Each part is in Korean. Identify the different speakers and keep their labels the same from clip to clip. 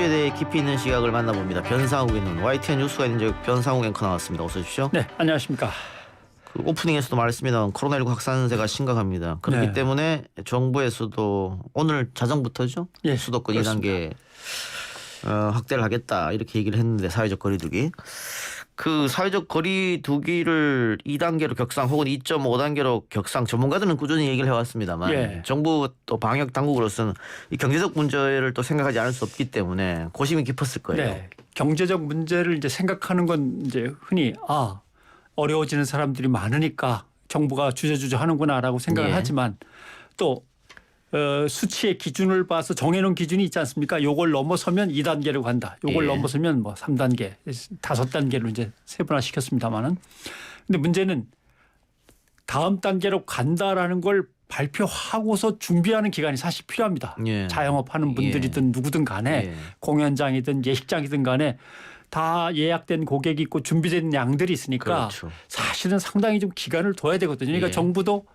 Speaker 1: 이슈에 대해 깊이 있는 시각을 만나봅니다. 변상욱의 눈. YTN 뉴스가 있는 변상욱 앵커 나왔습니다. 어서 오십시오.
Speaker 2: 네, 안녕하십니까.
Speaker 1: 그 오프닝에서도 말했습니다만 코로나19 확산세가 심각합니다. 그렇기
Speaker 2: 네.
Speaker 1: 때문에 정부에서도 오늘 자정부터죠.
Speaker 2: 예,
Speaker 1: 수도권
Speaker 2: 그렇습니다.
Speaker 1: 2단계 확대를 하겠다 이렇게 얘기를 했는데 사회적 거리두기. 그 사회적 거리두기를 2단계로 격상 혹은 2.5단계로 격상 전문가들은 꾸준히 얘기를 해왔습니다만
Speaker 2: 예.
Speaker 1: 정부 또 방역 당국으로서는 이 경제적 문제를 또 생각하지 않을 수 없기 때문에 고심이 깊었을 거예요.
Speaker 2: 네, 경제적 문제를 이제 생각하는 건 이제 흔히 어려워지는 사람들이 많으니까 정부가 주저주저 하는구나라고 생각을
Speaker 1: 예.
Speaker 2: 하지만 또 수치의 기준을 봐서 정해놓은 기준이 있지 않습니까? 요걸 넘어서면 2단계로 간다. 요걸
Speaker 1: 예.
Speaker 2: 넘어서면 뭐 3단계, 5단계로 이제 세분화시켰습니다마는. 근데 문제는 다음 단계로 간다라는 걸 발표하고서 준비하는 기간이 사실 필요합니다.
Speaker 1: 예.
Speaker 2: 자영업하는 분들이든 누구든 간에
Speaker 1: 예.
Speaker 2: 공연장이든 예식장이든 간에 다 예약된 고객이 있고 준비된 양들이 있으니까
Speaker 1: 그렇죠.
Speaker 2: 사실은 상당히 좀 기간을 둬야 되거든요. 그러니까
Speaker 1: 예.
Speaker 2: 정부도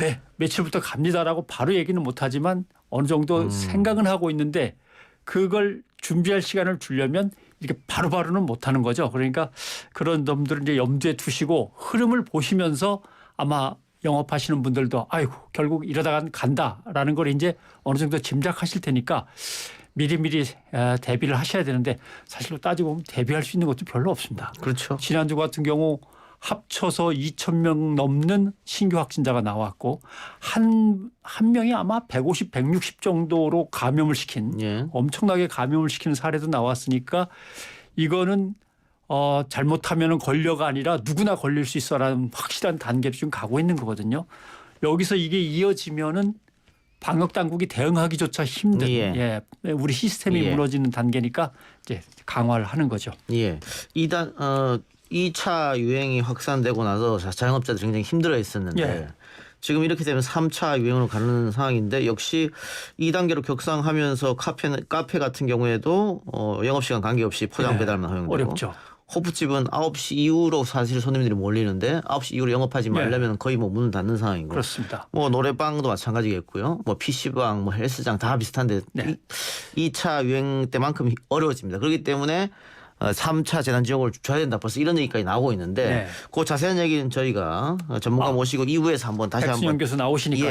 Speaker 2: 네, 며칠부터 갑니다라고 바로 얘기는 못하지만 어느 정도 생각은 하고 있는데 그걸 준비할 시간을 주려면 이렇게 바로바로는 못하는 거죠. 그러니까 그런 점들을 이제 염두에 두시고 흐름을 보시면서 아마 영업하시는 분들도 아이고 결국 이러다간 간다라는 걸 이제 어느 정도 짐작하실 테니까 미리미리 대비를 하셔야 되는데 사실로 따지고 보면 대비할 수 있는 것도 별로 없습니다.
Speaker 1: 그렇죠.
Speaker 2: 지난주 같은 경우 합쳐서 2,000명 넘는 신규 확진자가 나왔고 한 명이 아마 150, 160 정도로 감염을 시킨
Speaker 1: 예.
Speaker 2: 엄청나게 감염을 시키는 사례도 나왔으니까 이거는 잘못하면 걸려가 아니라 누구나 걸릴 수 있어라는 확실한 단계로 지금 가고 있는 거거든요. 여기서 이게 이어지면은 방역 당국이 대응하기조차 힘든
Speaker 1: 예.
Speaker 2: 우리 시스템이
Speaker 1: 예.
Speaker 2: 무너지는 단계니까 이제 강화를 하는 거죠.
Speaker 1: 예. 2차 유행이 확산되고 나서 자영업자들이 굉장히 힘들어했었는데
Speaker 2: 예.
Speaker 1: 지금 이렇게 되면 3차 유행으로 가는 상황인데 역시 2단계로 격상하면서 카페 같은 경우에도 영업시간 관계없이 포장 배달만 허용되고
Speaker 2: 어렵죠.
Speaker 1: 호프집은 9시 이후로 사실 손님들이 몰리는데 9시 이후로 영업하지 말려면 거의 뭐 문을 닫는 상황이고
Speaker 2: 그렇습니다.
Speaker 1: 뭐 노래방도 마찬가지겠고요. 뭐 PC방, 뭐 헬스장 다 비슷한데
Speaker 2: 네.
Speaker 1: 2차 유행 때만큼 어려워집니다. 그렇기 때문에 3차 재난지원금을 줘야 된다. 벌써 이런 얘기까지 나오고 있는데
Speaker 2: 네.
Speaker 1: 그 자세한 얘기는 저희가 전문가 모시고 2부에서 한번 다시
Speaker 2: 백순영
Speaker 1: 한번
Speaker 2: 교수 나오시니까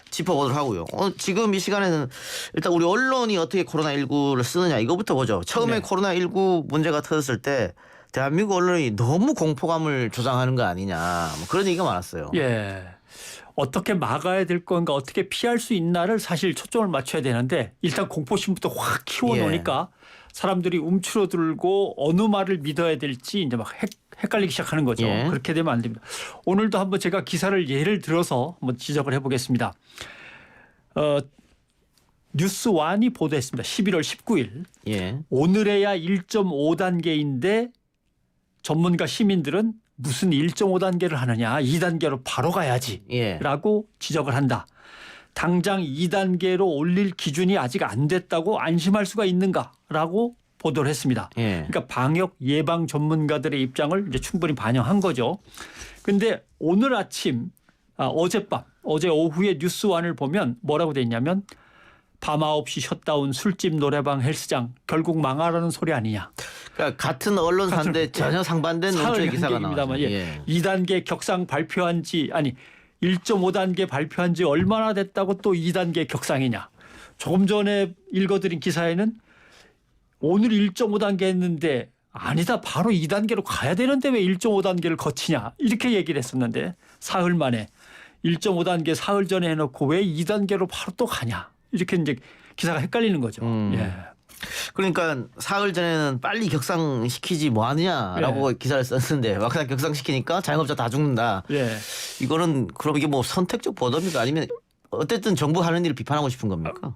Speaker 1: 짚어보도록 하고요. 지금 이 시간에는 일단 우리 언론이 어떻게 코로나19를 쓰느냐 이거부터 보죠. 처음에
Speaker 2: 네.
Speaker 1: 코로나19 문제가 터졌을 때 대한민국 언론이 너무 공포감을 조장하는 거 아니냐 뭐 그런 얘기가 많았어요.
Speaker 2: 예. 어떻게 막아야 될 건가 어떻게 피할 수 있나를 사실 초점을 맞춰야 되는데 일단 공포심부터 확 키워놓으니까 사람들이 움츠러들고 어느 말을 믿어야 될지 이제 막 헷갈리기 시작하는 거죠.
Speaker 1: 예.
Speaker 2: 그렇게 되면 안 됩니다. 오늘도 한번 제가 기사를 예를 들어서 한번 지적을 해보겠습니다. 뉴스원이 보도했습니다. 11월 19일.
Speaker 1: 예.
Speaker 2: 오늘에야 1.5단계인데 전문가 시민들은 무슨 1.5단계를 하느냐 2단계로 바로 가야지
Speaker 1: 예.
Speaker 2: 라고 지적을 한다. 당장 2단계로 올릴 기준이 아직 안 됐다고 안심할 수가 있는가라고 보도를 했습니다.
Speaker 1: 예.
Speaker 2: 그러니까 방역 예방 전문가들의 입장을 이제 충분히 반영한 거죠. 그런데 오늘 아침 어젯밤 어제 오후에 뉴스원을 보면 뭐라고 돼 있냐면 밤 9시 셧다운 술집 노래방 헬스장 결국 망하라는 소리 아니냐.
Speaker 1: 그러니까 같은 언론사인데 전혀 상반된 논조의 기사가 나왔습니다.
Speaker 2: 예. 2단계 격상 발표한 지 1.5단계 발표한 지 얼마나 됐다고 또 2단계 격상이냐. 조금 전에 읽어드린 기사에는 오늘 1.5단계 했는데 아니다 바로 2단계로 가야 되는데 왜 1.5단계를 거치냐 이렇게 얘기를 했었는데 사흘 만에 1.5단계 사흘 전에 해놓고 왜 2단계로 바로 또 가냐 이렇게 이제 기사가 헷갈리는 거죠. 예.
Speaker 1: 그러니까 사흘 전에는 빨리 격상시키지 뭐 하느냐라고 기사를 썼는데 막상 격상시키니까 자영업자 다 죽는다.
Speaker 2: 예.
Speaker 1: 이거는 그럼 이게 뭐 선택적 보도입니까? 아니면 어쨌든 정부 하는 일을 비판하고 싶은 겁니까?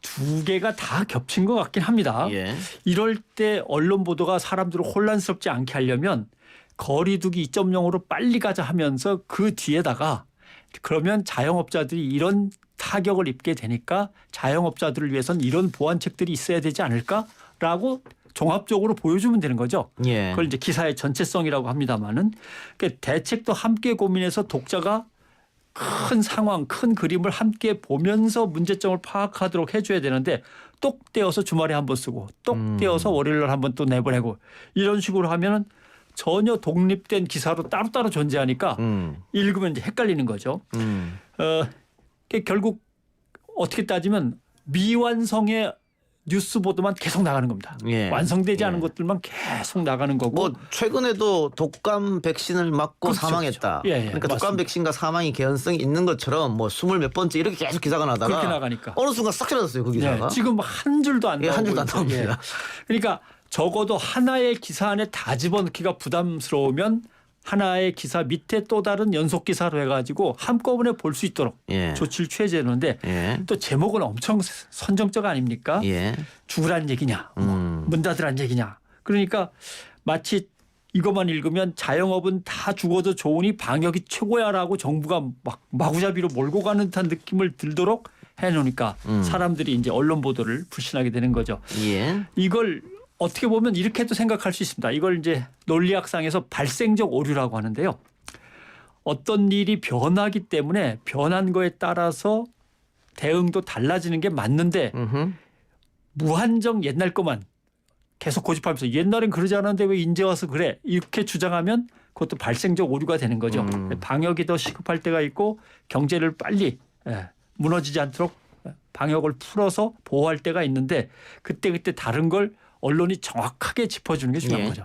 Speaker 2: 두 개가 다 겹친 것 같긴 합니다.
Speaker 1: 예.
Speaker 2: 이럴 때 언론 보도가 사람들을 혼란스럽지 않게 하려면 거리두기 2.0으로 빨리 가자 하면서 그 뒤에다가 그러면 자영업자들이 이런 타격을 입게 되니까 자영업자들을 위해서는 이런 보완책들이 있어야 되지 않을까라고 종합적으로 보여주면 되는 거죠.
Speaker 1: 예.
Speaker 2: 그걸 이제 기사의 전체성이라고 합니다마는 그러니까 대책도 함께 고민해서 독자가 큰 상황, 큰 그림을 함께 보면서 문제점을 파악하도록 해줘야 되는데 똑 떼어서 주말에 한 번 쓰고 똑 떼어서 월요일 날 한 번 또 내보내고 이런 식으로 하면은 전혀 독립된 기사로 따로따로 존재하니까 읽으면 이제 헷갈리는 거죠. 결국 어떻게 따지면 미완성의 뉴스 보도만 계속 나가는 겁니다.
Speaker 1: 예.
Speaker 2: 완성되지 않은 것들만 계속 나가는 거고.
Speaker 1: 뭐 최근에도 독감 백신을 맞고
Speaker 2: 그렇죠,
Speaker 1: 사망했다.
Speaker 2: 그렇죠. 예,
Speaker 1: 그러니까 독감
Speaker 2: 맞습니다.
Speaker 1: 백신과 사망이 개연성이 있는 것처럼 뭐 20몇 번째 이렇게 계속 기사가 나다가
Speaker 2: 그렇게 나가니까.
Speaker 1: 어느 순간 싹 사라졌어요. 그 기사가.
Speaker 2: 네, 지금 한 줄도 안
Speaker 1: 예,
Speaker 2: 나오고
Speaker 1: 한 줄도 안
Speaker 2: 있죠.
Speaker 1: 나옵니다.
Speaker 2: 예. 그러니까 적어도 하나의 기사 안에 다 집어넣기가 부담스러우면 하나의 기사 밑에 또 다른 연속 기사로 해가지고 한꺼번에 볼 수 있도록
Speaker 1: 예.
Speaker 2: 조치를 취해야 되는데
Speaker 1: 예.
Speaker 2: 또 제목은 엄청 선정적 아닙니까?
Speaker 1: 예.
Speaker 2: 죽으란 얘기냐, 문 닫으란 얘기냐. 그러니까 마치 이것만 읽으면 자영업은 다 죽어도 좋으니 방역이 최고야라고 정부가 막 마구잡이로 몰고 가는 듯한 느낌을 들도록 해놓으니까 사람들이 이제 언론 보도를 불신하게 되는 거죠.
Speaker 1: 예.
Speaker 2: 이걸 어떻게 보면 이렇게도 생각할 수 있습니다. 이걸 이제 논리학상에서 발생적 오류라고 하는데요. 어떤 일이 변하기 때문에 변한 거에 따라서 대응도 달라지는 게 맞는데 무한정 옛날 것만 계속 고집하면서 옛날엔 그러지 않았는데 왜 이제 와서 그래 이렇게 주장하면 그것도 발생적 오류가 되는 거죠. 방역이 더 시급할 때가 있고 경제를 빨리 무너지지 않도록 방역을 풀어서 보호할 때가 있는데 그때 다른 걸 언론이 정확하게 짚어주는 게 중요한
Speaker 1: 예.
Speaker 2: 거죠.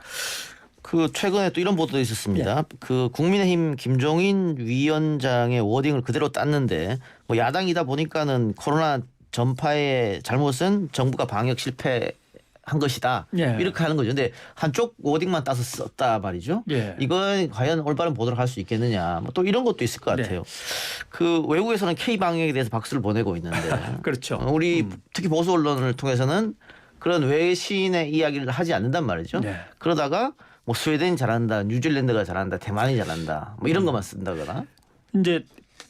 Speaker 1: 그 최근에 또 이런 보도도 있었습니다. 그 국민의힘 김종인 위원장의 워딩을 그대로 땄는데 뭐 야당이다 보니까는 코로나 전파의 잘못은 정부가 방역 실패한 것이다.
Speaker 2: 예.
Speaker 1: 이렇게 하는 거죠. 근데 한쪽 워딩만 따서 썼다 말이죠.
Speaker 2: 예.
Speaker 1: 이건 과연 올바른 보도를 할 수 있겠느냐. 뭐 또 이런 것도 있을 것
Speaker 2: 네.
Speaker 1: 같아요. 그 외국에서는 K 방역에 대해서 박수를 보내고 있는데
Speaker 2: 그렇죠.
Speaker 1: 우리 특히 보수 언론을 통해서는 그런 외신의 이야기를 하지 않는단 말이죠.
Speaker 2: 네.
Speaker 1: 그러다가 뭐 스웨덴이 잘한다, 뉴질랜드가 잘한다, 대만이 잘한다, 뭐 이런 것만 쓴다거나.
Speaker 2: 이제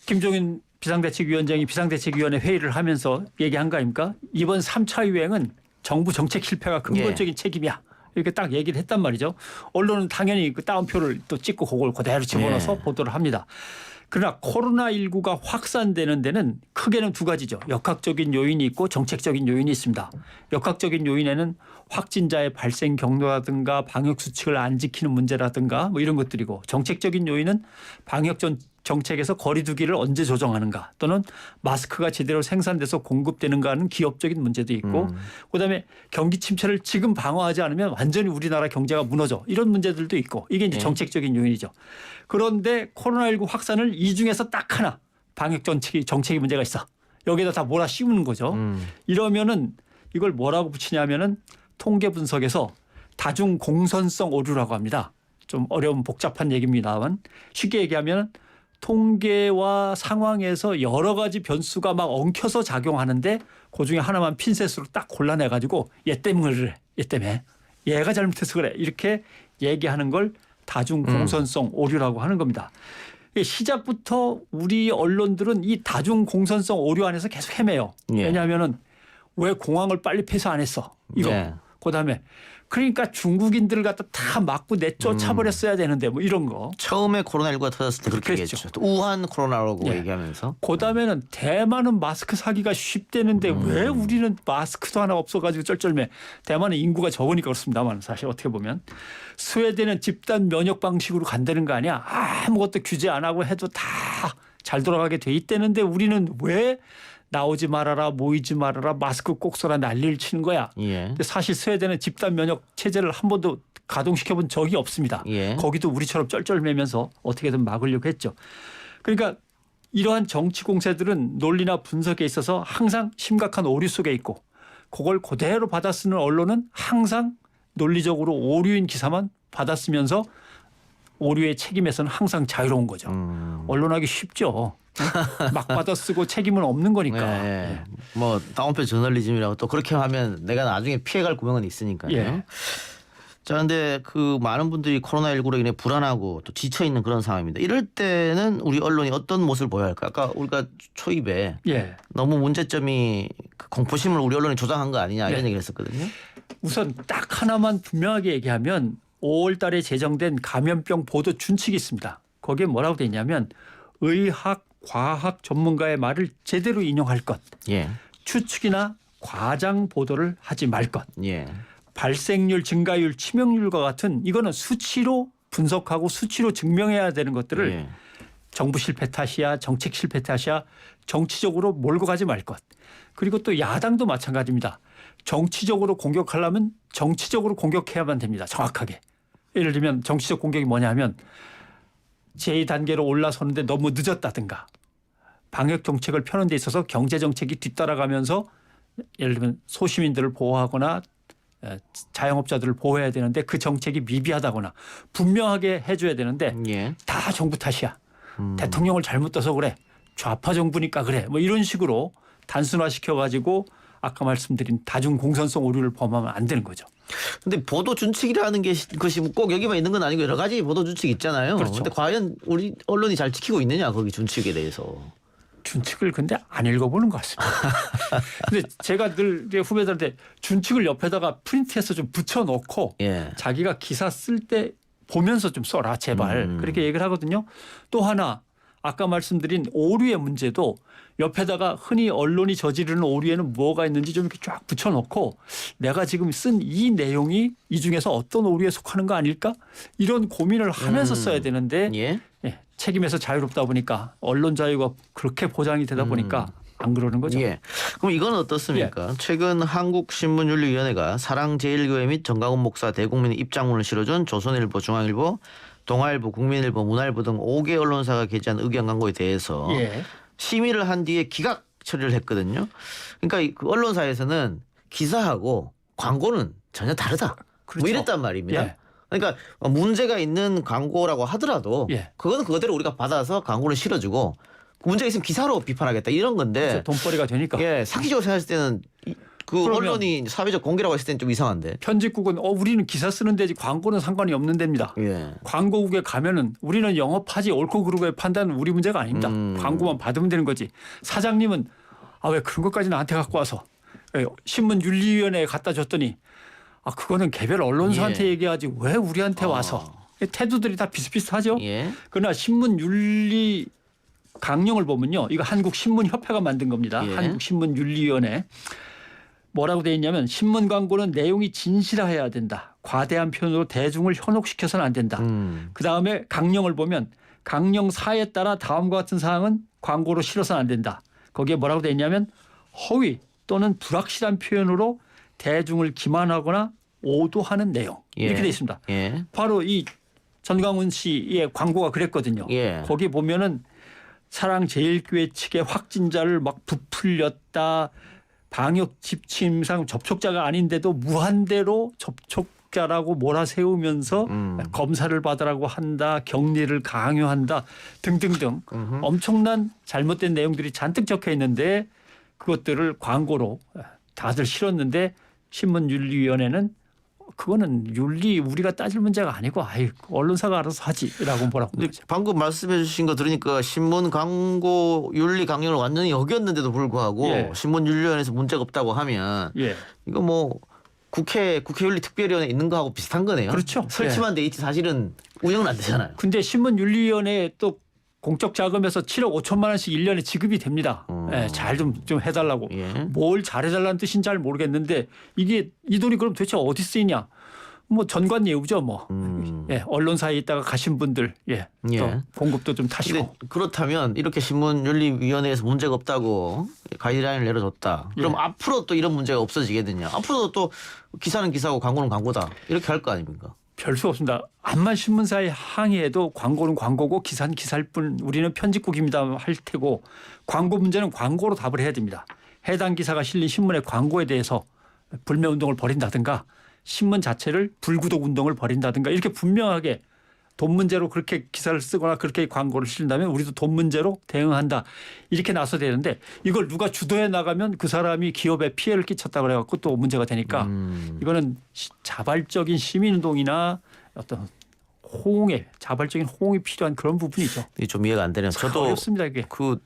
Speaker 2: 김종인 비상대책위원장이 비상대책위원회 회의를 하면서 얘기한 거 아닙니까? 이번 3차 유행은 정부 정책 실패가 근본적인 책임이야. 이렇게 딱 얘기를 했단 말이죠. 언론은 당연히 그 따옴표를 또 찍고 그걸 그대로 집어넣어서 보도를 합니다. 그러나 코로나19가 확산되는 데는 크게는 두 가지죠. 역학적인 요인이 있고 정책적인 요인이 있습니다. 역학적인 요인에는 확진자의 발생 경로라든가 방역 수칙을 안 지키는 문제라든가 뭐 이런 것들이고 정책적인 요인은 방역 정책에서 거리 두기를 언제 조정하는가 또는 마스크가 제대로 생산돼서 공급되는가 하는 기업적인 문제도 있고 그다음에 경기 침체를 지금 방어하지 않으면 완전히 우리나라 경제가 무너져 이런 문제들도 있고 이게 이제 정책적인 요인이죠. 그런데 코로나19 확산을 이 중에서 딱 하나 방역 정책이 문제가 있어. 여기에다 다 몰아 씌우는 거죠. 이러면은 이걸 뭐라고 붙이냐면은 통계 분석에서 다중 공선성 오류라고 합니다. 좀 어려운 복잡한 얘기입니다만 쉽게 얘기하면 통계와 상황에서 여러 가지 변수가 막 엉켜서 작용하는데 그중에 하나만 핀셋으로 딱 골라내가지고 얘 때문에 그래. 얘 때문에. 얘가 잘못해서 그래. 이렇게 얘기하는 걸 다중 공선성 오류라고 하는 겁니다. 시작부터 우리 언론들은 이 다중 공선성 오류 안에서 계속 헤매요.
Speaker 1: 예.
Speaker 2: 왜냐하면은 왜 공항을 빨리 폐쇄 안 했어. 이거.
Speaker 1: 네.
Speaker 2: 그다음에 그러니까 중국인들을 갖다 다 막고 내쫓아버렸어야 되는데 뭐 이런 거.
Speaker 1: 처음에 코로나19가 터졌을 때 그렇게
Speaker 2: 그랬죠.
Speaker 1: 얘기했죠. 또 우한 코로나라고
Speaker 2: 예.
Speaker 1: 얘기하면서.
Speaker 2: 그다음에는 대만은 마스크 사기가 쉽대는데 왜 우리는 마스크도 하나 없어가지고 쩔쩔매. 대만은 인구가 적으니까 그렇습니다만 사실 어떻게 보면 스웨덴은 집단 면역 방식으로 간다는 거 아니야. 아무것도 규제 안 하고 해도 다 잘 돌아가게 돼 있대는데 우리는 왜 나오지 말아라 모이지 말아라 마스크 꼭 써라 난리를 치는 거야.
Speaker 1: 예.
Speaker 2: 근데 사실 스웨덴은 집단 면역 체제를 한 번도 가동시켜 본 적이 없습니다.
Speaker 1: 예.
Speaker 2: 거기도 우리처럼 쩔쩔매면서 어떻게든 막으려고 했죠. 그러니까 이러한 정치 공세들은 논리나 분석에 있어서 항상 심각한 오류 속에 있고 그걸 그대로 받아 쓰는 언론은 항상 논리적으로 오류인 기사만 받아쓰면서 오류의 책임에서는 항상 자유로운 거죠. 언론하기 쉽죠. 막 받아쓰고 책임은 없는 거니까.
Speaker 1: 예. 뭐 다운표 저널리즘이라고 또 그렇게 하면 내가 나중에 피해갈 구멍은 있으니까요.
Speaker 2: 예.
Speaker 1: 자, 근데 그 많은 분들이 코로나19로 인해 불안하고 또 지쳐 있는 그런 상황입니다. 이럴 때는 우리 언론이 어떤 모습을 보여야 할까? 아까 우리가 초입에
Speaker 2: 예.
Speaker 1: 너무 문제점이 그 공포심을 우리 언론이 조장한 거 아니냐 이런
Speaker 2: 네.
Speaker 1: 얘기를 했었거든요.
Speaker 2: 우선 딱 하나만 분명하게 얘기하면 5월 달에 제정된 감염병 보도 준칙이 있습니다. 거기에 뭐라고 돼 있냐면 의학 과학 전문가의 말을 제대로 인용할 것,
Speaker 1: 예.
Speaker 2: 추측이나 과장 보도를 하지 말 것,
Speaker 1: 예.
Speaker 2: 발생률, 증가율, 치명률과 같은 이거는 수치로 분석하고 수치로 증명해야 되는 것들을
Speaker 1: 예.
Speaker 2: 정부 실패 탓이야, 정책 실패 탓이야, 정치적으로 몰고 가지 말 것. 그리고 또 야당도 마찬가지입니다. 정치적으로 공격하려면 정치적으로 공격해야만 됩니다. 정확하게. 예를 들면 정치적 공격이 뭐냐면 제2단계로 올라서는데 너무 늦었다든가 방역 정책을 펴는 데 있어서 경제 정책이 뒤따라가면서 예를 들면 소시민들을 보호하거나 자영업자들을 보호해야 되는데 그 정책이 미비하다거나 분명하게 해줘야 되는데
Speaker 1: 예.
Speaker 2: 다 정부 탓이야. 대통령을 잘못 떠서 그래. 좌파 정부니까 그래. 뭐 이런 식으로 단순화시켜가지고 아까 말씀드린 다중 공선성 오류를 범하면 안 되는 거죠.
Speaker 1: 근데 보도 준칙이라는 게 것이 꼭 여기만 있는 건 아니고 여러 가지 보도 준칙이 있잖아요.
Speaker 2: 그렇죠.
Speaker 1: 근데 과연 우리 언론이 잘 지키고 있느냐 거기 준칙에 대해서.
Speaker 2: 준칙을 근데 안 읽어보는 것 같습니다. 근데 제가 늘 이제 후배들한테 준칙을 옆에다가 프린트해서 좀 붙여놓고
Speaker 1: 예.
Speaker 2: 자기가 기사 쓸 때 보면서 좀 써라 제발 그렇게 얘기를 하거든요. 또 하나 아까 말씀드린 오류의 문제도 옆에다가 흔히 언론이 저지르는 오류에는 뭐가 있는지 좀 이렇게 쫙 붙여놓고 내가 지금 쓴 이 내용이 이 중에서 어떤 오류에 속하는 거 아닐까 이런 고민을 하면서 써야 되는데
Speaker 1: 예.
Speaker 2: 예, 책임에서 자유롭다 보니까 언론 자유가 그렇게 보장이 되다 보니까 안 그러는 거죠.
Speaker 1: 예. 그럼 이건 어떻습니까? 최근 한국신문윤리위원회가 사랑제일교회 및 정강훈 목사 대국민 입장문을 실어준 조선일보, 중앙일보, 동아일보, 국민일보, 문화일보 등 5개 언론사가 게재한 의견 광고에 대해서
Speaker 2: 예.
Speaker 1: 심의를 한 뒤에 기각 처리를 했거든요. 그러니까 그 언론사에서는 기사하고 광고는 전혀 다르다.
Speaker 2: 그렇죠.
Speaker 1: 뭐 이랬단 말입니다.
Speaker 2: 예.
Speaker 1: 그러니까 문제가 있는 광고라고 하더라도
Speaker 2: 예.
Speaker 1: 그거는 그거대로 우리가 받아서 광고를 실어주고 문제가 있으면 기사로 비판하겠다 이런 건데
Speaker 2: 그래서 돈벌이가 되니까.
Speaker 1: 예, 상식적으로 생각했을 때는 그
Speaker 2: 그러면
Speaker 1: 언론이 사회적 공개라고 했을 때는 좀 이상한데.
Speaker 2: 편집국은 우리는 기사 쓰는 데지 광고는 상관이 없는 데입니다.
Speaker 1: 예.
Speaker 2: 광고국에 가면은 우리는 영업하지 옳고 그르고의 판단은 우리 문제가 아닙니다. 광고만 받으면 되는 거지. 사장님은 왜 그런 것까지 나한테 갖고 와서 신문윤리위원회에 갖다 줬더니 그거는 개별 언론사한테
Speaker 1: 예.
Speaker 2: 얘기하지 왜 우리한테 와서. 태도들이 다 비슷비슷하죠.
Speaker 1: 예.
Speaker 2: 그러나 신문윤리 강령을 보면요. 이거 한국신문협회가 만든 겁니다.
Speaker 1: 예.
Speaker 2: 한국신문윤리위원회. 뭐라고 돼 있냐면 신문 광고는 내용이 진실해야 된다. 과대한 표현으로 대중을 현혹시켜서는 안 된다. 그다음에 강령을 보면 강령 4에 따라 다음과 같은 사항은 광고로 실어서는 안 된다. 거기에 뭐라고 돼 있냐면 허위 또는 불확실한 표현으로 대중을 기만하거나 오도하는 내용.
Speaker 1: 예.
Speaker 2: 이렇게 돼 있습니다.
Speaker 1: 예.
Speaker 2: 바로 이 전광훈 씨의 광고가 그랬거든요.
Speaker 1: 예.
Speaker 2: 거기 보면은 사랑제일교회 측의 확진자를 막 부풀렸다. 방역 지침상 접촉자가 아닌데도 무한대로 접촉자라고 몰아세우면서 검사를 받으라고 한다. 격리를 강요한다. 등등등 엄청난 잘못된 내용들이 잔뜩 적혀 있는데 그것들을 광고로 다들 실었는데 신문윤리위원회는 그거는 윤리 우리가 따질 문제가 아니고 언론사가 알아서 하지라고 뭐라고
Speaker 1: 근데 방금 말씀해 주신 거 들으니까 신문 광고 윤리 강령을 완전히 어겼는데도 불구하고
Speaker 2: 예.
Speaker 1: 신문윤리위원회에서 문제가 없다고 하면
Speaker 2: 예.
Speaker 1: 이거 뭐 국회 윤리특별위원회 있는 거하고 비슷한 거네요.
Speaker 2: 그렇죠.
Speaker 1: 설치만 돼 있지 사실은 운영은 안 되잖아요.
Speaker 2: 근데 신문윤리위원회에 또 공적 자금에서 7억 5천만 원씩 1년에 지급이 됩니다. 잘 좀 해달라고.
Speaker 1: 예.
Speaker 2: 뭘 잘해달라는 뜻인지 잘 모르겠는데 이게 이 돈이 그럼 도대체 어디 쓰이냐. 뭐 전관예우죠 뭐. 예, 언론사에 있다가 가신 분들
Speaker 1: 예.
Speaker 2: 또 봉급도 좀 타시고.
Speaker 1: 근데 그렇다면 이렇게 신문윤리위원회에서 문제가 없다고 가이드라인을 내려줬다. 그럼
Speaker 2: 예.
Speaker 1: 앞으로 또 이런 문제가 없어지겠느냐. 앞으로도 또 기사는 기사고 광고는 광고다. 이렇게 할 거 아닙니까?
Speaker 2: 별 수 없습니다. 암만 신문사에 항의해도 광고는 광고고 기사는 기사일 뿐 우리는 편집국입니다 할 테고 광고 문제는 광고로 답을 해야 됩니다. 해당 기사가 실린 신문의 광고에 대해서 불매운동을 벌인다든가 신문 자체를 불구독 운동을 벌인다든가 이렇게 분명하게 돈 문제로 그렇게 기사를 쓰거나 그렇게 광고를 실린다면 우리도 돈 문제로 대응한다. 이렇게 나서야 되는데 이걸 누가 주도해 나가면 그 사람이 기업에 피해를 끼쳤다 그래갖고 또 문제가 되니까 이거는 자발적인 시민운동이나 어떤 자발적인 호응이 필요한 그런 부분이죠.
Speaker 1: 이게 좀 이해가 안 되네요. 저도
Speaker 2: 어렵습니다 이게.
Speaker 1: 그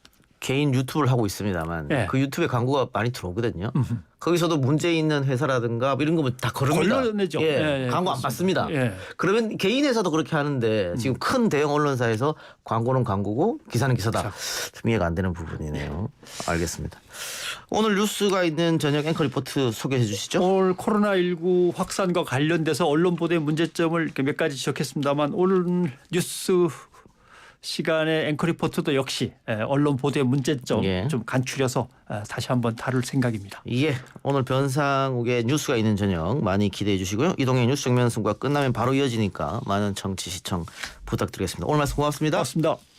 Speaker 1: 개인 유튜브를 하고 있습니다만
Speaker 2: 예.
Speaker 1: 그 유튜브에 광고가 많이 들어오거든요. 거기서도 문제 있는 회사라든가 뭐 이런 거면 다 걸릅니다.
Speaker 2: 걸러내죠.
Speaker 1: 예,
Speaker 2: 예,
Speaker 1: 광고 안
Speaker 2: 그렇습니다.
Speaker 1: 받습니다.
Speaker 2: 예.
Speaker 1: 그러면 개인 회사도 그렇게 하는데 지금 큰 대형 언론사에서 광고는 광고고 기사는 기사다. 좀 이해가 안 되는 부분이네요. 알겠습니다. 오늘 뉴스가 있는 저녁 앵커 리포트 소개해 주시죠.
Speaker 2: 오늘 코로나19 확산과 관련돼서 언론 보도의 문제점을 이렇게 몇 가지 지적했습니다만 오늘 뉴스 시간의 앵커 리포트도 역시 언론 보도의 문제점
Speaker 1: 예.
Speaker 2: 좀 간추려서 다시 한번 다룰 생각입니다.
Speaker 1: 예, 오늘 변상욱의 뉴스가 있는 저녁 많이 기대해 주시고요. 이동의 뉴스 정면 승부가 끝나면 바로 이어지니까 많은 청취 시청 부탁드리겠습니다. 오늘 말씀 고맙습니다.
Speaker 2: 고맙습니다.